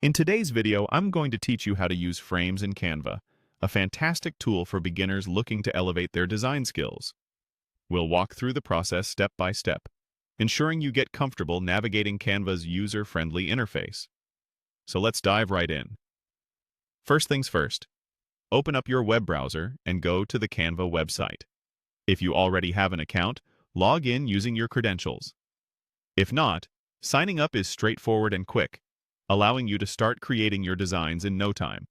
In today's video, I'm going to teach you how to use frames in Canva, a fantastic tool for beginners looking to elevate their design skills. We'll walk through the process step by step, ensuring you get comfortable navigating Canva's user-friendly interface. So let's dive right in. First things first, open up your web browser and go to the Canva website. If you already have an account, log in using your credentials. If not, signing up is straightforward and quick, allowing you to start creating your designs in no time.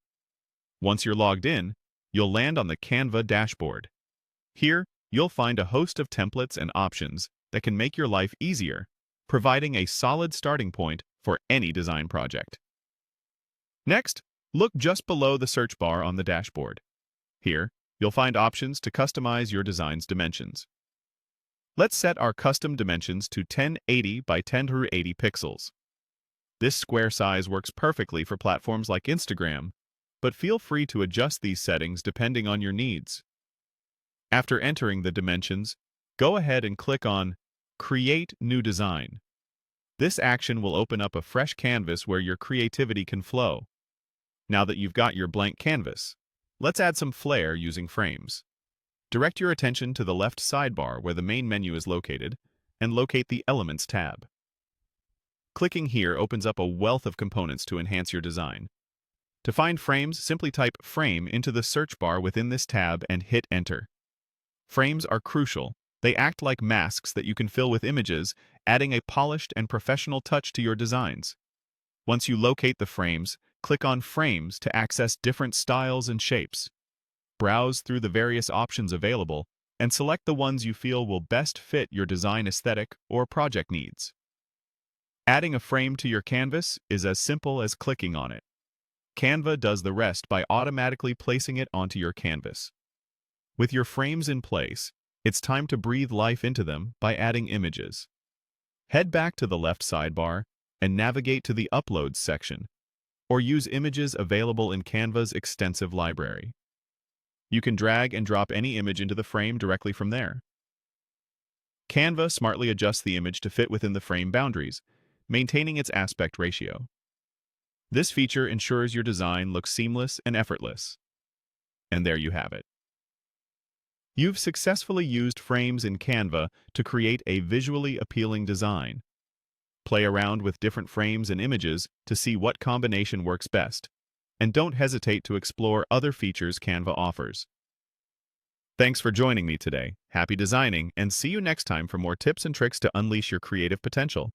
Once you're logged in, you'll land on the Canva dashboard. Here, you'll find a host of templates and options that can make your life easier, providing a solid starting point for any design project. Next, look just below the search bar on the dashboard. Here, you'll find options to customize your design's dimensions. Let's set our custom dimensions to 1080 by 1080 pixels. This square size works perfectly for platforms like Instagram, but feel free to adjust these settings depending on your needs. After entering the dimensions, go ahead and click on Create New Design. This action will open up a fresh canvas where your creativity can flow. Now that you've got your blank canvas, let's add some flair using frames. Direct your attention to the left sidebar where the main menu is located, and locate the Elements tab. Clicking here opens up a wealth of components to enhance your design. To find frames, simply type Frame into the search bar within this tab and hit Enter. Frames are crucial. They act like masks that you can fill with images, adding a polished and professional touch to your designs. Once you locate the frames, click on Frames to access different styles and shapes. Browse through the various options available and select the ones you feel will best fit your design aesthetic or project needs. Adding a frame to your canvas is as simple as clicking on it. Canva does the rest by automatically placing it onto your canvas. With your frames in place, it's time to breathe life into them by adding images. Head back to the left sidebar and navigate to the Uploads section, or use images available in Canva's extensive library. You can drag and drop any image into the frame directly from there. Canva smartly adjusts the image to fit within the frame boundaries, maintaining its aspect ratio. This feature ensures your design looks seamless and effortless. And there you have it. You've successfully used frames in Canva to create a visually appealing design. Play around with different frames and images to see what combination works best, and don't hesitate to explore other features Canva offers. Thanks for joining me today. Happy designing, and see you next time for more tips and tricks to unleash your creative potential.